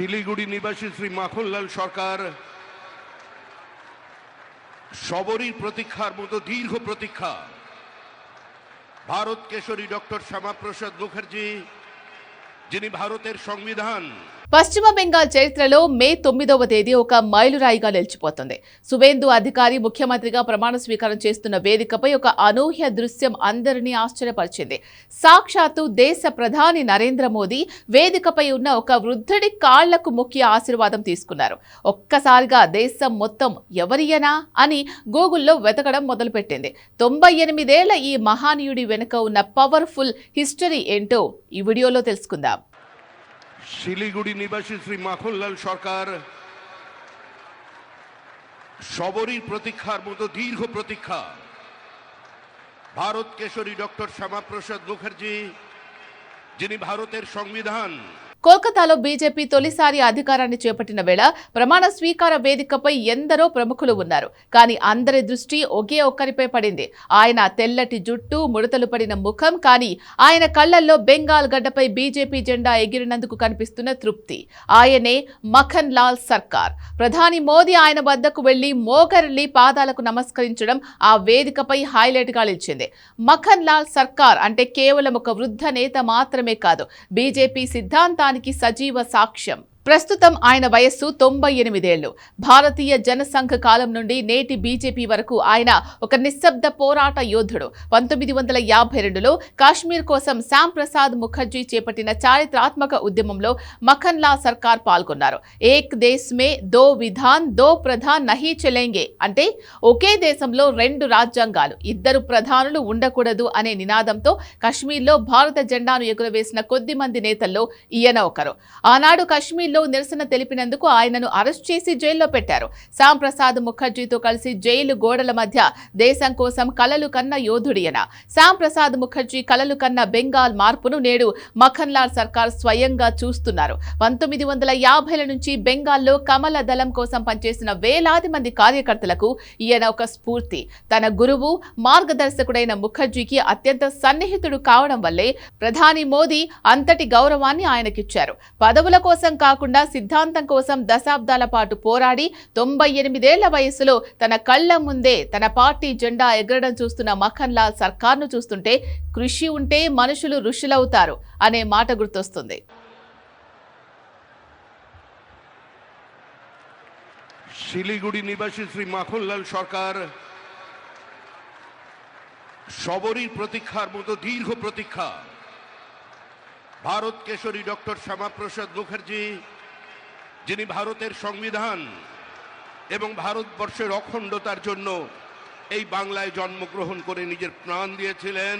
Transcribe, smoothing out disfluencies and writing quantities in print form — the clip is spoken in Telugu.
শিলিগুড়ি নিবাসী শ্রী মাখনলাল সরকার সবরই প্রতীক্ষার মতো দীর্ঘ প্রতীক্ষা ভারত কেশরী ডক্টর শ্যামাপ্রসাদ মুখার্জি যিনি ভারতের সংবিধান పశ్చిమ బెంగాల్ చరిత్రలో మే 9వ తేదీ ఒక మైలురాయిగా నిలిచిపోతుంది. సువేందు అధికారి ముఖ్యమంత్రిగా ప్రమాణ స్వీకారం చేస్తున్న వేదికపై ఒక అనూహ్య దృశ్యం అందరినీ ఆశ్చర్యపరిచింది. సాక్షాత్తు దేశ ప్రధాని నరేంద్ర మోదీ వేదికపై ఉన్న ఒక వృద్ధుడి కాళ్లకు మొక్కి ఆశీర్వాదం తీసుకున్నారు. ఒక్కసారిగా దేశం మొత్తం ఎవరియనా అని గూగుల్లో వెతకడం మొదలుపెట్టింది. 98 ఏళ్ల ఈ మహానీయుడి వెనుక ఉన్న పవర్ఫుల్ హిస్టరీ ఏంటో ఈ వీడియోలో తెలుసుకుందాం. শিলিগুড়ি নিবাসী শ্রী মাখনলাল সরকার সবরই প্রতীক্ষার মতো দীর্ঘ প্রতীক্ষা ভারত কেশরী ডক্টর শ্যামাপ্রসাদ মুখার্জি যিনি ভারতের সংবিধান కోల్కతాలో బీజేపీ తొలిసారి అధికారాన్ని చేపట్టిన వేళ ప్రమాణ స్వీకార వేదికపై ఎందరో ప్రముఖులు ఉన్నారు. కానీ అందరి దృష్టి ఒకే ఒక్కరిపై పడింది. ఆయన తెల్లటి జుట్టు, ముడతలు పడిన ముఖం, కానీ ఆయన కళ్లల్లో బెంగాల్ గడ్డపై బీజేపీ జెండా ఎగిరినందుకు కనిపిస్తున్న తృప్తి. ఆయనే మఖన్ లాల్ సర్కార్. ప్రధాని మోదీ ఆయన వద్దకు వెళ్లి మోకరిల్లి పాదాలకు నమస్కరించడం ఆ వేదికపై హైలైట్ గా నిలిచింది. మఖన్ లాల్ సర్కార్ అంటే కేవలం ఒక వృద్ధ నేత మాత్రమే కాదు, బీజేపీ సిద్ధాంతానికి సజీవ సాక్ష్యం. ప్రస్తుతం ఆయన వయస్సు 98 ఏళ్లు. భారతీయ జనసంఘ కాలం నుండి నేటి బీజేపీ వరకు ఆయన ఒక నిశ్శబ్ద పోరాట యోధుడు. 1952లో కాశ్మీర్ కోసం శ్యామ్ ప్రసాద్ ముఖర్జీ చేపట్టిన చారిత్రాత్మక ఉద్యమంలో మఖన్ లాల్ సర్కార్ పాల్గొన్నారు. ఏక్ దేశ్ మే దో విధాన్ దో ప్రధాన్ నహీ చలేంగే అంటే ఒకే దేశంలో 2 రాజ్యాంగాలు, 2 ప్రధానులు ఉండకూడదు అనే నినాదంతో కాశ్మీర్లో భారత జెండాను ఎగురవేసిన కొద్ది మంది నేతల్లో ఈయన ఒకరు. ఆనాడు కాశ్మీర్ నిరసన తెలిపినందుకు ఆయనను అరెస్ట్ చేసి జైల్లో పెట్టారు. శ్యామ్ ప్రసాద్ ముఖర్జీతో కలిసి జైలు గోడల మధ్య దేశం కోసం కలలు కన్న యోధుడియన. శ్యామ్ ప్రసాద్ ముఖర్జీ కలలు కన్న బెంగాల్ మార్పును నేడు మఖన్ లాల్ సర్కార్ స్వయంగా చూస్తున్నారు. 1950ల నుంచి బెంగాల్లో కమల దళం కోసం పనిచేసిన వేలాది మంది కార్యకర్తలకు ఈయన ఒక స్ఫూర్తి. తన గురువు, మార్గదర్శకుడైన ముఖర్జీకి అత్యంత సన్నిహితుడు కావడం వల్లే ప్రధాని మోదీ అంతటి గౌరవాన్ని ఆయనకిచ్చారు. పదవుల కోసం కాకుండా సిద్ధాంతం కోసం దశాబ్దాల పాటు పోరాడి 98 ఏళ్ల వయసులో తన కళ్ల ముందే తన పార్టీ జెండా ఎగరడం చూస్తున్న మఖన్ లాల్ సర్కార్ను చూస్తుంటే కృషి ఉంటే మనుషులు ఋషులవుతారు అనే మాట గుర్తొస్తుంది. শিলিগুড়ি নিবাসী শ্রী মাখনলাল সরকার সবরই প্রতীক্ষার মতো দীর্ঘ প্রতীক্ষা ভারত কেশরী ডক্টর শ্যামাপ্রসাদ মুখার্জি যিনি ভারতের সংবিধান এবং ভারতবর্ষের অখণ্ডতার জন্য এই বাংলায় জন্মগ্রহণ করে নিজের প্রাণ দিয়েছিলেন।